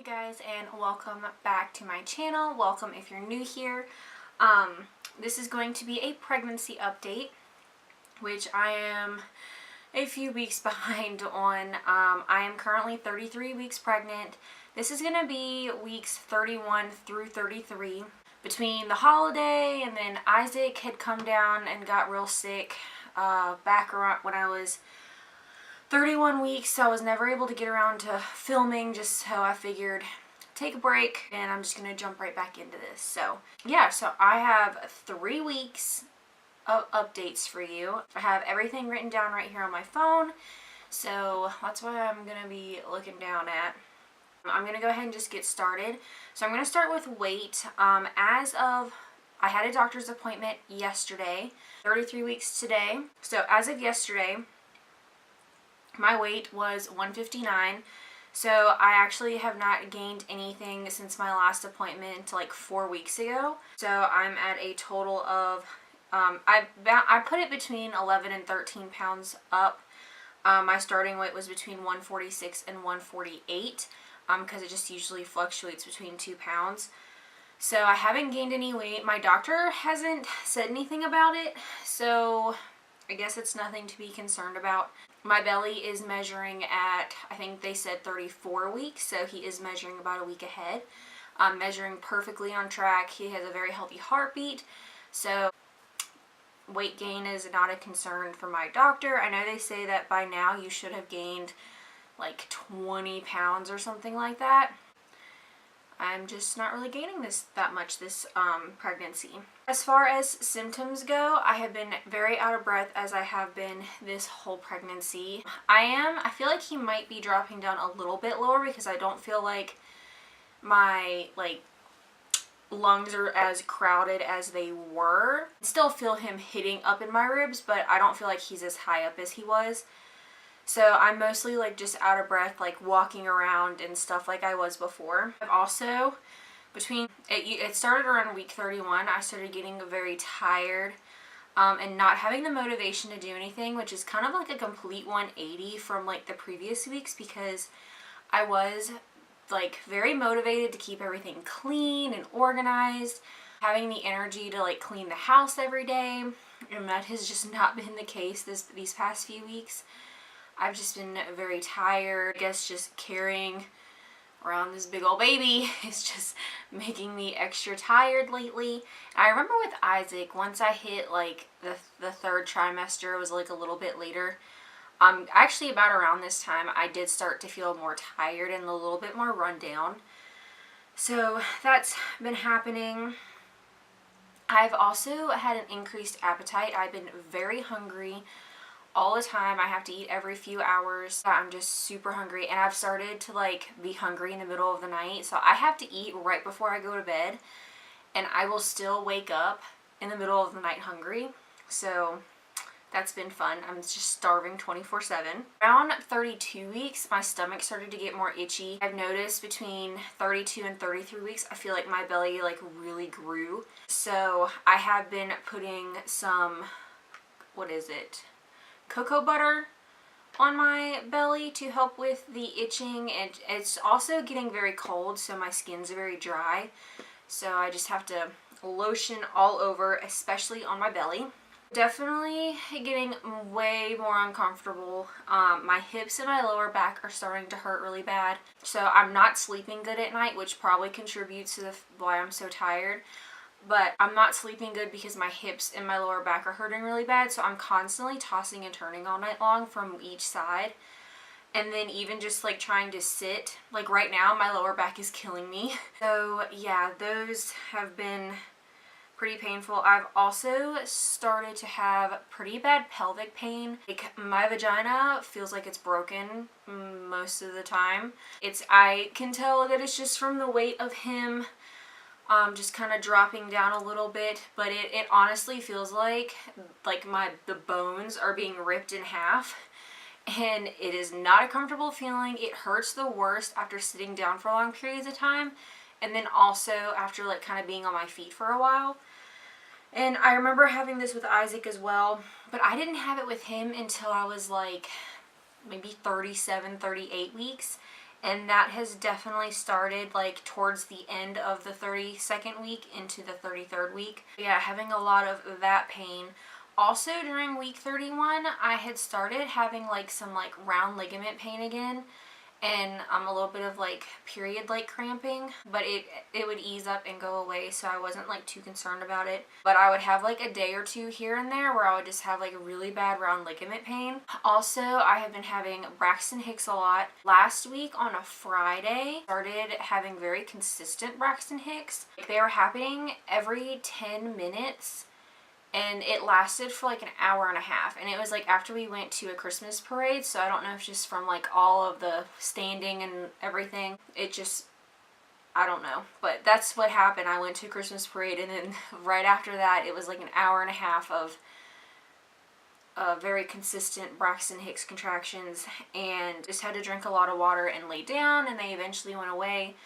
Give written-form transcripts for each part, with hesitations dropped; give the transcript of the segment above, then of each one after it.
you guys, and welcome back to my channel. Welcome if you're new here. This is going to be a pregnancy update, which I am a few weeks behind on. I am currently 33 weeks pregnant. This is going to be weeks 31 through 33. Between the holiday and then Isaac had come down and got real sick back around when I was 31 weeks, so I was never able to get around to filming, just so I figured take a break and I'm just gonna jump right back into this. So yeah, so I have 3 weeks of updates for you. I have everything written down right here on my phone, so that's what I'm gonna be looking down at. I'm gonna go ahead and just get started. So I'm gonna start with weight. I had a doctor's appointment yesterday, 33 weeks today. So as of yesterday, my weight was 159, so I actually have not gained anything since my last appointment like 4 weeks ago. So I'm at a total of, I put it between 11 and 13 pounds up. My starting weight was between 146 and 148 because it just usually fluctuates between 2 pounds. So I haven't gained any weight. My doctor hasn't said anything about it, so I guess it's nothing to be concerned about. My belly is measuring at, I think they said 34 weeks, so he is measuring about a week ahead. Measuring perfectly on track. He has a very healthy heartbeat, so weight gain is not a concern for my doctor. I know they say that by now you should have gained like 20 pounds or something like that. I'm just not really gaining that much this pregnancy. As far as symptoms go, I have been very out of breath as I have been this whole pregnancy. I feel like he might be dropping down a little bit lower because I don't feel like my lungs are as crowded as they were. I still feel him hitting up in my ribs, but I don't feel like he's as high up as he was. So I'm mostly just out of breath, walking around and stuff like I was before. I've also, it started around week 31, I started getting very tired and not having the motivation to do anything, which is kind of like a complete 180 from the previous weeks, because I was very motivated to keep everything clean and organized, having the energy to clean the house every day, and that has just not been the case these past few weeks. I've just been very tired. I guess just carrying around this big old baby is just making me extra tired lately. And I remember with Isaac, once I hit the third trimester, it was a little bit later. Actually about around this time, I did start to feel more tired and a little bit more run down. So that's been happening. I've also had an increased appetite. I've been very hungry all the time. I have to eat every few hours. I'm just super hungry, and I've started to be hungry in the middle of the night, so I have to eat right before I go to bed, and I will still wake up in the middle of the night hungry. So that's been fun. I'm just starving 24/7. Around 32 weeks, my stomach started to get more itchy. I've noticed between 32 and 33 weeks, I feel like my belly really grew. So I have been putting some, cocoa butter on my belly to help with the itching, and it's also getting very cold, so my skin's very dry, so I just have to lotion all over, especially on my belly. Definitely getting way more uncomfortable. My hips and my lower back are starting to hurt really bad, so I'm not sleeping good at night, which probably contributes to why I'm so tired. But I'm not sleeping good because my hips and my lower back are hurting really bad, so I'm constantly tossing and turning all night long from each side. And then even just trying to sit, right now my lower back is killing me. So yeah, those have been pretty painful. I've also started to have pretty bad pelvic pain. My vagina feels like it's broken most of the time. I can tell that it's just from the weight of him just kind of dropping down a little bit, but it honestly feels like the bones are being ripped in half, and it is not a comfortable feeling. It hurts the worst after sitting down for long periods of time, and then also after kind of being on my feet for a while. And I remember having this with Isaac as well, but I didn't have it with him until I was maybe 37, 38 weeks. and that has definitely started like towards the end of the 32nd week into the 33rd week. Yeah, having a lot of that pain. Also during week 31, I had started having like some like round ligament pain again, and a little bit of like period like cramping, but it would ease up and go away, so I wasn't like too concerned about it. But I would have like a day or two here and there where I would just have like really bad round ligament pain. Also, I have been having Braxton Hicks a lot. Last week on a Friday, started having very consistent Braxton Hicks. They were happening every 10 minutes. And it lasted for like an hour and a half. And it was like after we went to a Christmas parade. So I don't know if just from like all of the standing and everything. It just, I don't know. But that's what happened. I went to a Christmas parade, and then right after that it was like an hour and a half of very consistent Braxton Hicks contractions. And just had to drink a lot of water and lay down, and they eventually went away.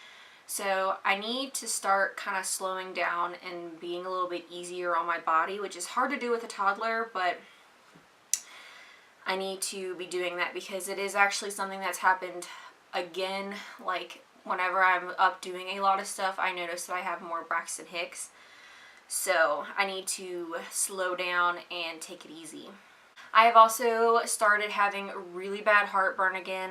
So I need to start kind of slowing down and being a little bit easier on my body, which is hard to do with a toddler, but I need to be doing that because it is actually something that's happened again. Like whenever I'm up doing a lot of stuff, I notice that I have more Braxton Hicks. So I need to slow down and take it easy. I have also started having really bad heartburn again.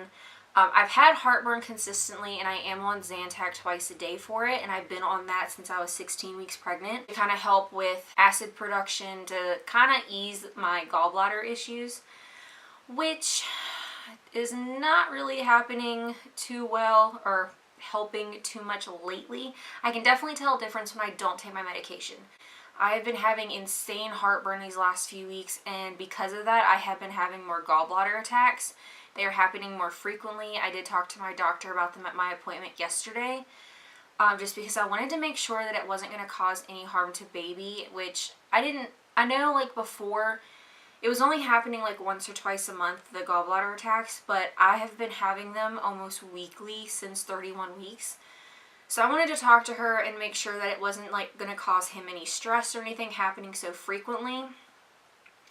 I've had heartburn consistently, and I am on Zantac twice a day for it, and I've been on that since I was 16 weeks pregnant to kind of help with acid production, to kind of ease my gallbladder issues, which is not really happening too well or helping too much lately. I can definitely tell a difference when I don't take my medication. I've been having insane heartburn these last few weeks, and because of that, I have been having more gallbladder attacks. They are happening more frequently. I did talk to my doctor about them at my appointment yesterday, just because I wanted to make sure that it wasn't going to cause any harm to baby, which I know like before, it was only happening like once or twice a month, the gallbladder attacks, but I have been having them almost weekly since 31 weeks. So I wanted to talk to her and make sure that it wasn't like going to cause him any stress or anything happening so frequently.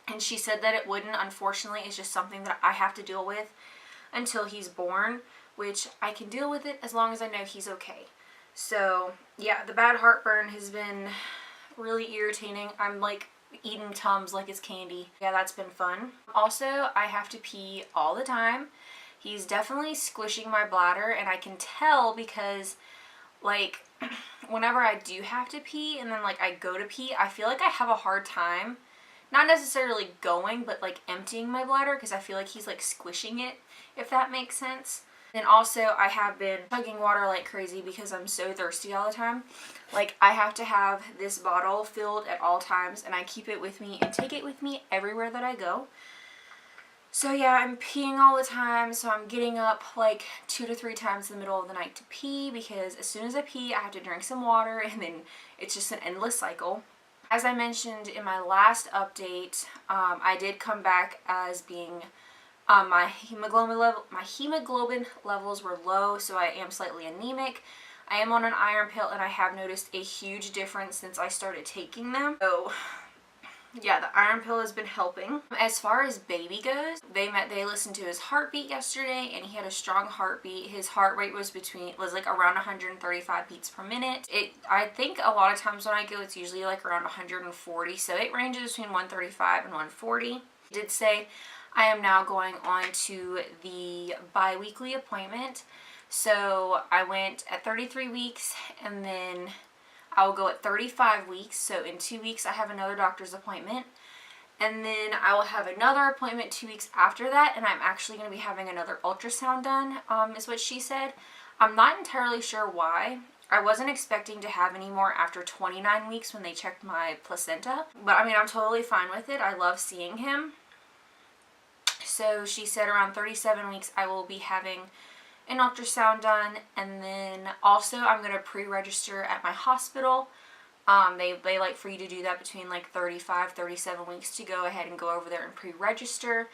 And she said that it wouldn't. Unfortunately, it's just something that I have to deal with until he's born, which I can deal with it as long as I know he's okay. So yeah, the bad heartburn has been really irritating. I'm like eating Tums like it's candy. Yeah, that's been fun. Also, I have to pee all the time. He's definitely squishing my bladder, and I can tell because like whenever I do have to pee and then like I go to pee, I feel like I have a hard time. Not necessarily going, but like emptying my bladder, because I feel like he's like squishing it, if that makes sense. And also I have been chugging water like crazy because I'm so thirsty all the time. Like I have to have this bottle filled at all times, and I keep it with me and take it with me everywhere that I go. So yeah, I'm peeing all the time, so I'm getting up like 2 to 3 times in the middle of the night to pee, because as soon as I pee, I have to drink some water, and then it's just an endless cycle. As I mentioned in my last update, I did come back as being my hemoglobin levels were low, so I am slightly anemic. I am on an iron pill, and I have noticed a huge difference since I started taking them. So yeah, the iron pill has been helping. As far as baby goes, they listened to his heartbeat yesterday, and he had a strong heartbeat. His heart rate was like around 135 beats per minute. I think a lot of times when I go, it's usually like around 140, so it ranges between 135 and 140. I did say I am now going on to the bi-weekly appointment. So I went at 33 weeks, and then I will go at 35 weeks, so in 2 weeks I have another doctor's appointment, and then I will have another appointment 2 weeks after that, and I'm actually going to be having another ultrasound done, is what she said. I'm not entirely sure why. I wasn't expecting to have any more after 29 weeks when they checked my placenta, but I mean, I'm totally fine with it. I love seeing him. So she said around 37 weeks I will be having an ultrasound done, and then also I'm going to pre-register at my hospital. They like for you to do that between like 37 weeks to go ahead and go over there and pre-register.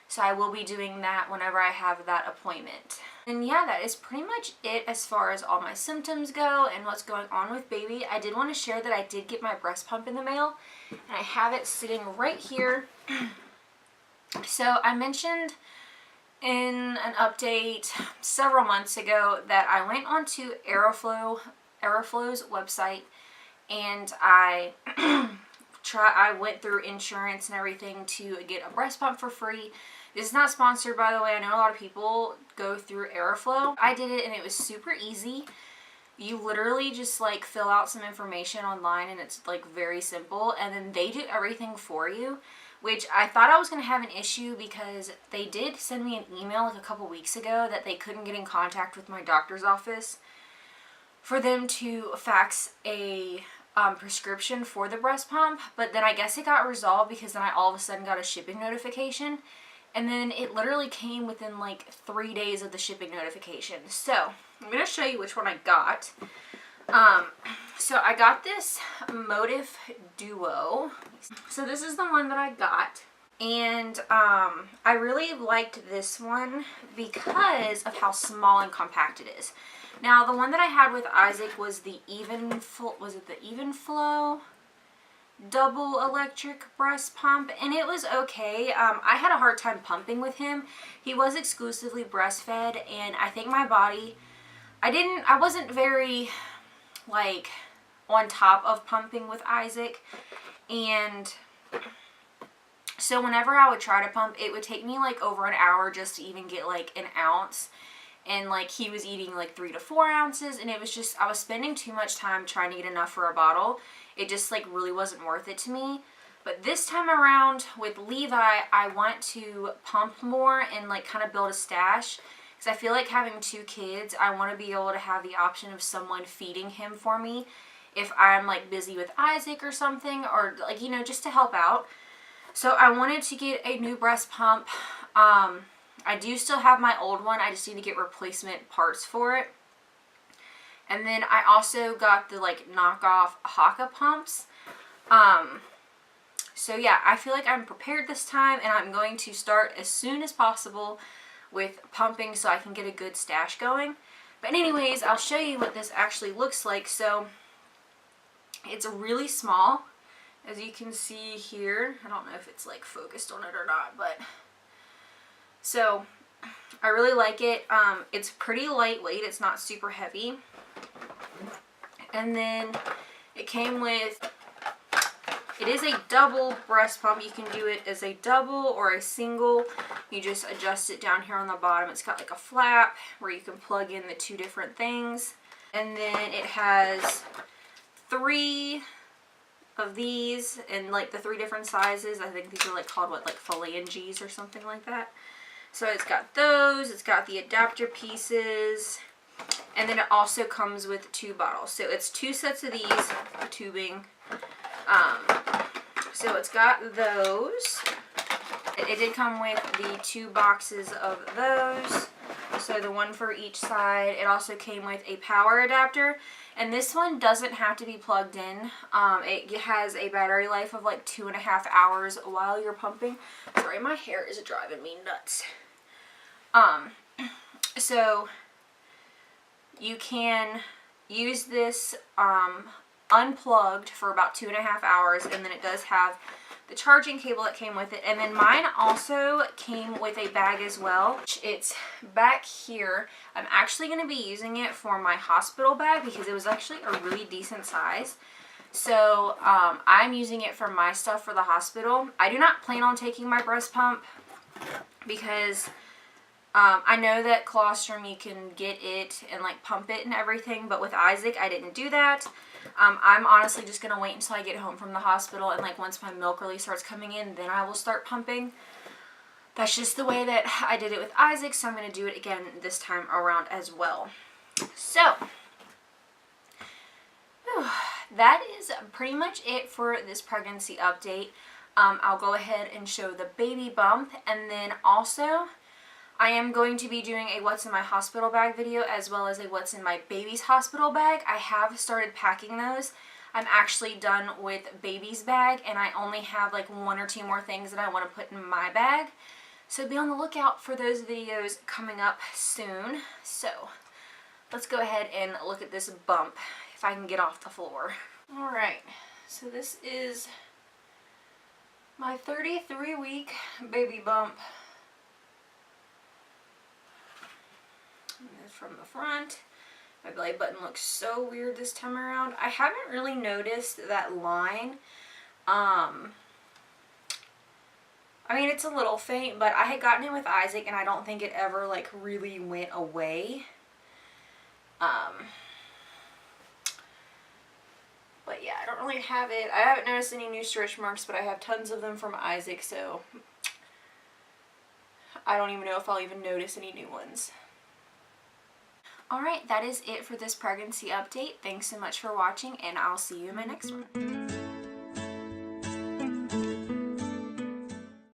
So I will be doing that whenever I have that appointment. And yeah, that is pretty much it as far as all my symptoms go and what's going on with baby. I did want to share that I did get my breast pump in the mail, and I have it sitting right here. So I mentioned in an update several months ago that I went onto Aeroflow's website, and I I went through insurance and everything to get a breast pump for free. This is not sponsored, by the way. I know a lot of people go through Aeroflow. I did it and it was super easy. You literally just like fill out some information online and it's like very simple, and then they do everything for you, which I thought I was going to have an issue because they did send me an email like a couple weeks ago that they couldn't get in contact with my doctor's office for them to fax a prescription for the breast pump, but then I guess it got resolved because then I all of a sudden got a shipping notification, and then it literally came within like 3 days of the shipping notification. So I'm going to show you which one I got. So I got this Motif Duo. So this is the one that I got. And I really liked this one because of how small and compact it is. Now the one that I had with Isaac was the Evenflow double electric breast pump, and it was okay. I had a hard time pumping with him. He was exclusively breastfed, and I think my body, I wasn't very like on top of pumping with Isaac, and so whenever I would try to pump, it would take me like over an hour just to even get like an ounce. And like he was eating like 3 to 4 ounces, and it was just, I was spending too much time trying to get enough for a bottle. It just like really wasn't worth it to me. But this time around with Levi, I want to pump more and like kind of build a stash, because I feel like having 2 kids, I want to be able to have the option of someone feeding him for me if I'm like busy with Isaac or something, or like, you know, just to help out. So I wanted to get a new breast pump. I do still have my old one. I just need to get replacement parts for it. And then I also got the like knockoff Haka pumps. So yeah, I feel like I'm prepared this time, and I'm going to start as soon as possible with pumping so I can get a good stash going. But anyways, I'll show you what this actually looks like. So it's really small, as you can see here. I don't know if it's like focused on it or not, but so I really like it. It's pretty lightweight. It's not super heavy. And then it came with, it is a double breast pump. You can do it as a double or a single. You just adjust it down here on the bottom. It's got like a flap where you can plug in the 2 different things. And then it has 3 of these in like the 3 different sizes. I think these are like called what, like phalanges or something like that. So it's got those, it's got the adapter pieces, and then it also comes with 2 bottles. So it's 2 sets of these, tubing. So it's got those. It did come with the 2 boxes of those. So the one for each side. It also came with a power adapter. And this one doesn't have to be plugged in. It has a battery life of like 2.5 hours while you're pumping. Sorry, my hair is driving me nuts. So you can use this unplugged for about 2.5 hours, and then it does have the charging cable that came with it. And then mine also came with a bag as well. It's back here. I'm actually going to be using it for my hospital bag because it was actually a really decent size. So I'm using it for my stuff for the hospital. I do not plan on taking my breast pump because I know that colostrum, you can get it and like pump it and everything, but with Isaac I didn't do that. I'm honestly just going to wait until I get home from the hospital, and like once my milk really starts coming in, then I will start pumping. That's just the way that I did it with Isaac, so I'm going to do it again this time around as well. So that is pretty much it for this pregnancy update. I'll go ahead and show the baby bump, and then also I am going to be doing a what's in my hospital bag video as well as a what's in my baby's hospital bag. I have started packing those. I'm actually done with baby's bag, and I only have like 1 or 2 more things that I want to put in my bag. So be on the lookout for those videos coming up soon. So let's go ahead and look at this bump if I can get off the floor. Alright, so this is my 33-week baby bump. from the front. My belly button looks so weird this time around. I haven't really noticed that line. I mean, it's a little faint, but I had gotten it with Isaac and I don't think it ever like really went away. But yeah, I don't really have it. I haven't noticed any new stretch marks, but I have tons of them from Isaac, so I don't even know if I'll even notice any new ones. Alright, that is it for this pregnancy update. Thanks so much for watching, and I'll see you in my next one.